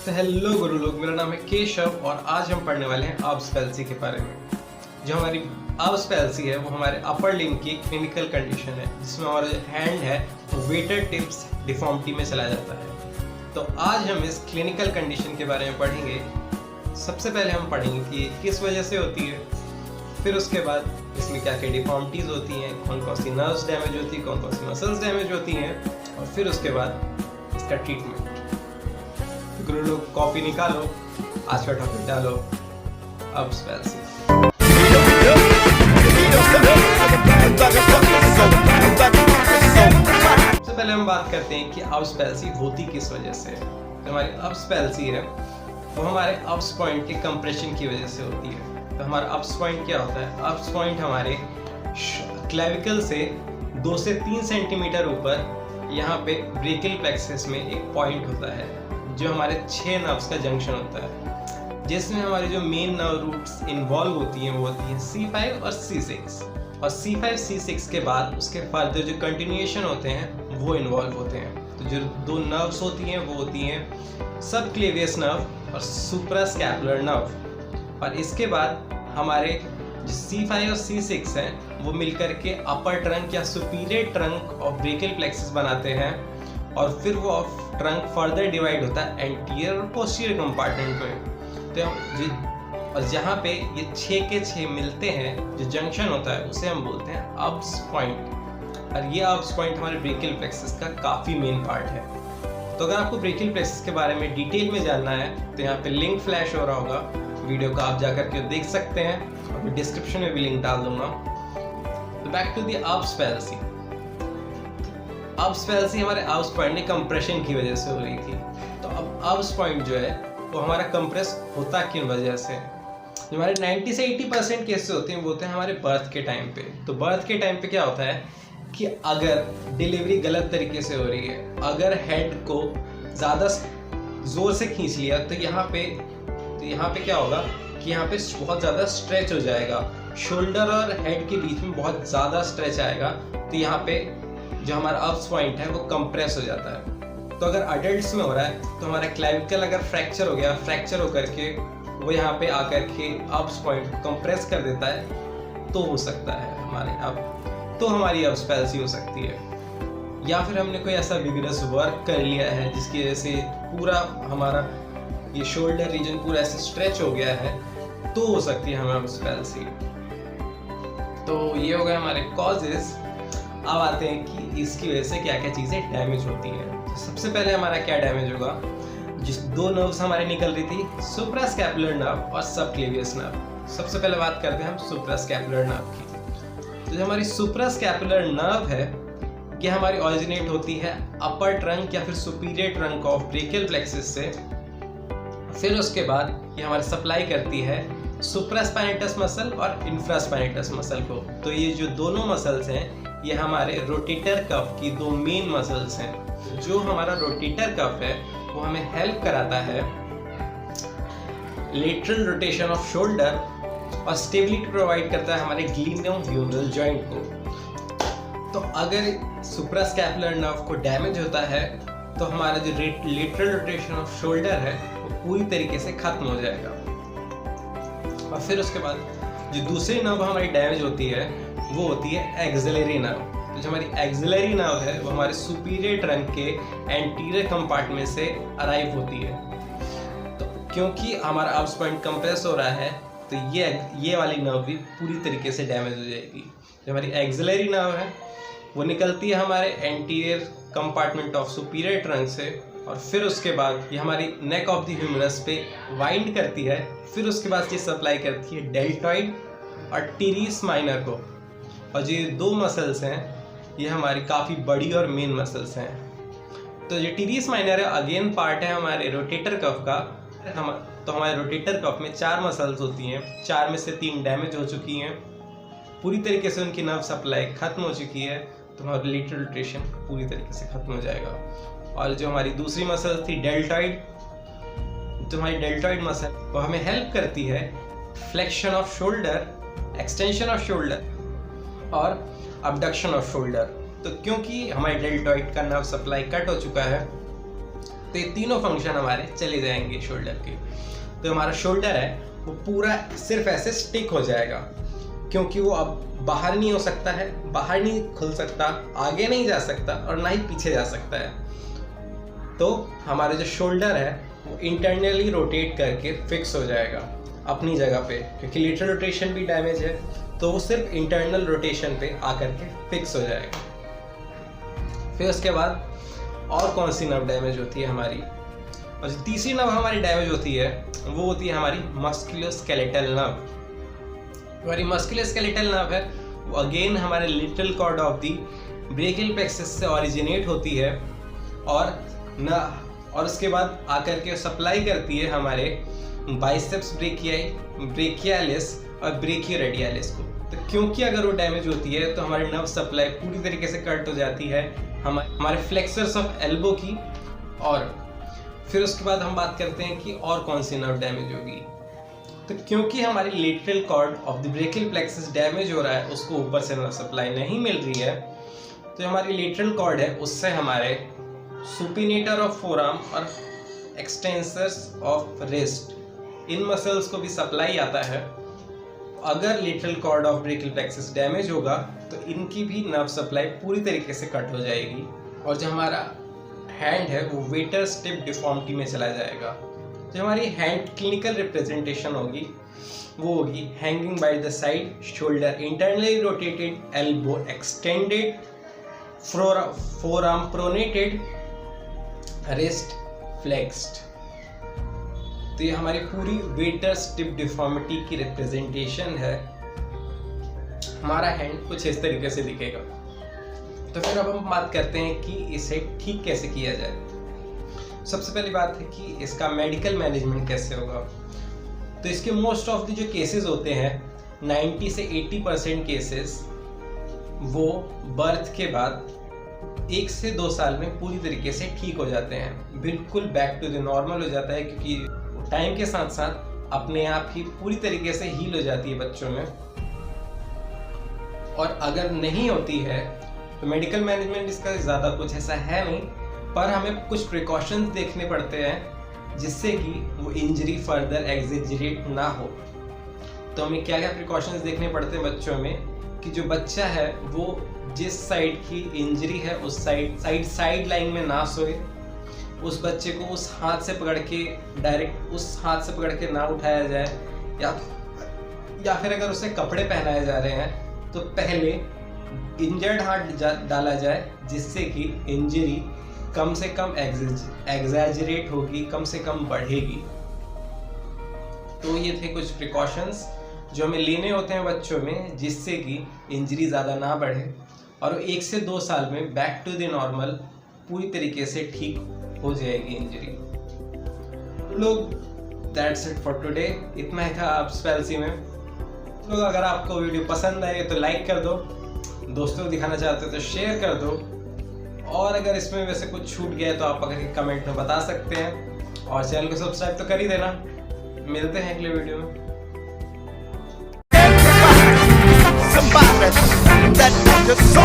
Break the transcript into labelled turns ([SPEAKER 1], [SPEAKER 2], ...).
[SPEAKER 1] तो हेलो गुरु लोग, मेरा नाम है केशव और आज हम पढ़ने वाले हैं अब्स पैल्सी के बारे में। जो हमारी अब्स पैल्सी है वो हमारे अपर लिम्ब की क्लिनिकल कंडीशन है जिसमें हमारा जो हैंड है वो वेटर टिप्स डिफॉर्मिटी में चला जाता है। तो आज हम इस क्लिनिकल कंडीशन के बारे में पढ़ेंगे। सबसे पहले हम पढ़ेंगे कि ये किस वजह से होती है, फिर उसके बाद इसमें क्या क्या डिफॉर्मिटीज़ होती हैं, कौन कौन सी नर्व्स डैमेज होती है, कौन कौन सी मसल्स डैमेज होती हैं, और फिर उसके बाद इसका ट्रीटमेंट। गुरु लोग कॉपी निकालो, आज का टॉपिक डालो, अब्स पैल्सी। सबसे पहले हम बात करते हैं कि अब्स पैल्सी होती किस वजह से है। तो हमारी अब्स पैल्सी है वो हमारे अब्स पॉइंट के कंप्रेशन की वजह से होती है। तो हमारा अब्स पॉइंट क्या होता है? अब्स पॉइंट हमारे क्लेविकल से 2 से 3 सेंटीमीटर ऊपर यहाँ पे ब्रेकियल प्लेक्सस में एक पॉइंट होता है जो हमारे 6 नर्व्स का जंक्शन होता है, जिसमें हमारी जो मेन नर्व रूट्स इन्वॉल्व होती हैं वो होती है C5 और C6, और C5 C6 के बाद उसके फर्दर जो कंटिन्यूएशन होते हैं वो इन्वॉल्व होते हैं। तो जो 2 नर्व्स होती हैं वो होती हैं सबक्लेवियस नर्व और सुप्रास्कैपुलर नर्व, और इसके बाद हमारे जो C5 और C6 हैं वो मिलकर के अपर ट्रंक या superior trunk of brachial plexus बनाते हैं, और फिर वो ट्रंक फर्दर डिवाइड होता है एंटीरियर और पोस्टीरियर कंपार्टमेंट में। तो और जहाँ पे ये 6 के 6 मिलते हैं, जो जंक्शन होता है उसे हम बोलते हैं अब्स पॉइंट, और ये अब्स पॉइंट हमारे ब्रेकियल प्लेक्सस का काफ़ी मेन पार्ट है। तो अगर आपको ब्रेकियल प्लेक्सस के बारे में डिटेल में जानना है तो यहाँ पे लिंक फ्लैश हो रहा होगा, वीडियो को आप जाकर के देख सकते हैं, और मैं डिस्क्रिप्शन में भी लिंक डाल दूंगा। तो back to the abs palsy. Abs palsy हमारे अब्स पॉइंट में कंप्रेशन की वजह से हो रही थी। तो अब अब्स पॉइंट जो है वो हमारा कंप्रेस होता किन वजह से? जो हमारे 90 से 80% केसेस होते हैं वो होते हैं हमारे बर्थ के टाइम पे। तो बर्थ के टाइम पे क्या होता है कि अगर डिलीवरी गलत तरीके से हो रही है, अगर हेड को ज़्यादा ज़ोर से खींच लिया तो यहाँ पे क्या होगा कि यहाँ पे बहुत ज़्यादा स्ट्रेच हो जाएगा, शोल्डर और हेड के बीच में बहुत ज़्यादा स्ट्रेच आएगा। तो यहाँ पे जो हमारा अब्स पॉइंट है वो कंप्रेस हो जाता है। तो अगर अडल्ट्स में हो रहा है तो हमारा क्लेविकल अगर फ्रैक्चर हो गया, फ्रैक्चर होकर के वो यहाँ पे आकर के अब्स पॉइंट कंप्रेस कर देता है, तो हो सकता है हमारी अब्स पैल्सी हो सकती है। या फिर हमने कोई ऐसा विगरस वर्क कर लिया है जिसकी वजह से पूरा हमारा ये शोल्डर रीजन पूरा ऐसे स्ट्रेच हो गया है, तो हो सकती है हमें अब्स पैल्सी। तो ये हो गए हमारे कॉजेस। अब आते हैं कि इसकी वजह से क्या क्या चीज़ें डैमेज होती है। तो सबसे पहले हमारा क्या डैमेज होगा? जिस 2 नर्व्स हमारे निकल रही थी, सुप्रास्कैपुलर नर्व और सबक्लेवियस नर्व। सबसे पहले बात करते हैं हम सुप्रास्कैपुलर नर्व की। तो जो हमारी सुप्रास्कैपुलर नर्व है ये हमारी ऑरिजिनेट होती है अपर ट्रंक या फिर superior trunk of brachial plexus से। फिर उसके बाद ये हमारे सप्लाई करती है सुप्रास्पाइनेटस मसल और इंफ्रास्पाइनेटस मसल को। तो ये जो दोनों मसल्स हैं ये हमारे रोटेटर कफ की 2 मेन मसल्स हैं। जो हमारा रोटेटर कफ है वो हमें हेल्प कराता है लेटरल रोटेशन ऑफ शोल्डर और स्टेबिलिटी प्रोवाइड करता है हमारे ग्लिनोह्यूमरल जॉइंट को। तो अगर सुप्रास्कैपुलर नर्व को डैमेज होता है तो हमारा जो लेटरल रोटेशन ऑफ शोल्डर है वो पूरी तरीके से खत्म हो जाएगा। और फिर उसके बाद जो दूसरी नर्व हमारी डैमेज होती है वो होती है एक्सिलरी नर्व। तो जो हमारी एक्सिलरी नर्व है वो हमारे सुपीरियर ट्रंक के एंटीरियर कंपार्टमेंट से अराइव होती है। तो क्योंकि हमारा अब्स पॉइंट कंप्रेस हो रहा है तो ये वाली नर्व भी पूरी तरीके से डैमेज हो जाएगी। जो हमारी एक्सिलरी नर्व है वो निकलती है हमारे anterior compartment of superior trunk से, और फिर उसके बाद ये हमारी नेक ऑफ द ह्यूमरस पे वाइंड करती है। फिर उसके बाद ये सप्लाई करती है डेल्टॉइड और टीरेस माइनर को। और जो 2 मसल्स हैं ये हमारी काफ़ी बड़ी और मेन मसल्स हैं। तो जो टीरेस माइनर है अगेन पार्ट है हमारे रोटेटर कफ का। तो हमारे रोटेटर कफ में 4 मसल्स होती हैं, 4 में से 3 डैमेज हो चुकी हैं, पूरी तरीके से उनकी नर्व सप्लाई खत्म हो चुकी है। तो हमारा लेटरल रोटेशन पूरी तरीके से खत्म हो जाएगा। और जो हमारी दूसरी मसल थी डेल्टॉइड, तो हमारी डेल्टॉइड मसल वो हमें हेल्प करती है flexion off shoulder, extension off shoulder और अबडक्शन ऑफ शोल्डर। तो क्योंकि हमारे डेल्टॉइड का नर्व सप्लाई कट हो चुका है तो ये तीनों फंक्शन हमारे चले जाएंगे शोल्डर के। तो हमारा शोल्डर है वो पूरा सिर्फ ऐसे स्टिक हो जाएगा, क्योंकि वो अब बाहर नहीं हो सकता है, बाहर नहीं खुल सकता, आगे नहीं जा सकता और ना ही पीछे जा सकता है। तो हमारा जो शोल्डर है वो इंटरनली रोटेट करके फिक्स हो जाएगा अपनी जगह पे, क्योंकि लेटरल रोटेशन भी डैमेज है, तो वो सिर्फ इंटरनल रोटेशन पे आकर के फिक्स हो जाएगा। फिर उसके बाद और कौन सी नर्व डैमेज होती है हमारी, और जो तीसरी नर्व हमारी डैमेज होती है वो होती है हमारी मस्कुलोस्केलेटल नर्व। हमारी मस्कुलोस्केलेटल नर्व है वो अगेन हमारे lateral cord of the brachial plexus से ओरिजिनेट होती है और उसके बाद आकर के सप्लाई करती है हमारे बाइसेप्स ब्रेकियालिस और ब्रेकियोरेडियलिस को। तो क्योंकि अगर वो डैमेज होती है तो हमारी नर्व सप्लाई पूरी तरीके से कट हो जाती है हमारे फ्लेक्सर्स ऑफ एल्बो की। और फिर उसके बाद हम बात करते हैं कि और कौन सी नर्व डैमेज होगी। तो क्योंकि हमारी lateral cord of the brachial plexus damage हो रहा है, उसको ऊपर से नर्व सप्लाई नहीं मिल रही है, तो हमारी लेटरल कॉर्ड है उससे हमारे सुपिनेटर ऑफ फोरआर्म और एक्सटेंसर्स ऑफ रिस्ट इन मसल्स को भी सप्लाई आता है। अगर lateral cord of brachial plexus damage होगा तो इनकी भी नर्व सप्लाई पूरी तरीके से कट हो जाएगी और जो हमारा हैंड है वो वेटर स्टिप डिफॉर्मिटी में चला जाएगा। जो हमारी हैंड क्लिनिकल रिप्रेजेंटेशन होगी वो होगी hanging by the side, shoulder internally rotated, elbow extended, forearm pronated, wrist flexed. तो ये हमारी पूरी वेटर स्टिप डिफॉर्मिटी की रिप्रेजेंटेशन है। हमारा हैंड कुछ इस तरीके से दिखेगा। तो फिर अब हम बात करते हैं कि इसे ठीक कैसे किया जाए। सबसे पहली बात है कि इसका मेडिकल मैनेजमेंट कैसे होगा। तो इसके मोस्ट ऑफ द जो केसेस होते हैं 90 से 80% केसेस वो बर्थ के बाद 1 से 2 साल में पूरी तरीके से ठीक हो जाते हैं, बिल्कुल बैक टू द नॉर्मल हो जाता है, क्योंकि टाइम के साथ साथ अपने आप ही पूरी तरीके से हील हो जाती है बच्चों में। और अगर नहीं होती है तो मेडिकल मैनेजमेंट इसका ज़्यादा कुछ ऐसा है नहीं, पर हमें कुछ प्रिकॉशंस देखने पड़ते हैं जिससे कि वो इंजरी फर्दर एग्जेजरेट ना हो। तो हमें क्या क्या प्रिकॉशंस देखने पड़ते हैं बच्चों में, कि जो बच्चा है वो जिस साइड की इंजरी है उस साइड लाइन में ना सोए, उस बच्चे को उस हाथ से पकड़ के डायरेक्ट उस हाथ से पकड़ के ना उठाया जाए, या फिर अगर उसे कपड़े पहनाए जा रहे हैं तो पहले इंजर्ड हाथ डाला जाए, जिससे कि इंजरी कम से कम एग्जैजरेट होगी, कम से कम बढ़ेगी। तो ये थे कुछ प्रिकॉशंस जो हमें लेने होते हैं बच्चों में, जिससे कि इंजरी ज़्यादा ना बढ़े और 1 से 2 साल में बैक टू द नॉर्मल पूरी तरीके से ठीक हो जाएगी इंजरी। लोग दैट्स इट फॉर टुडे। इतना ही था अब्स पैल्सी में। लोग अगर आपको वीडियो पसंद आए तो लाइक कर दो, दोस्तों को दिखाना चाहते हो तो शेयर कर दो, और अगर इसमें वैसे कुछ छूट गया है तो आप अगर कमेंट में बता सकते हैं, और चैनल को सब्सक्राइब तो कर ही देना। मिलते हैं अगले वीडियो में।
[SPEAKER 2] Somebody that just so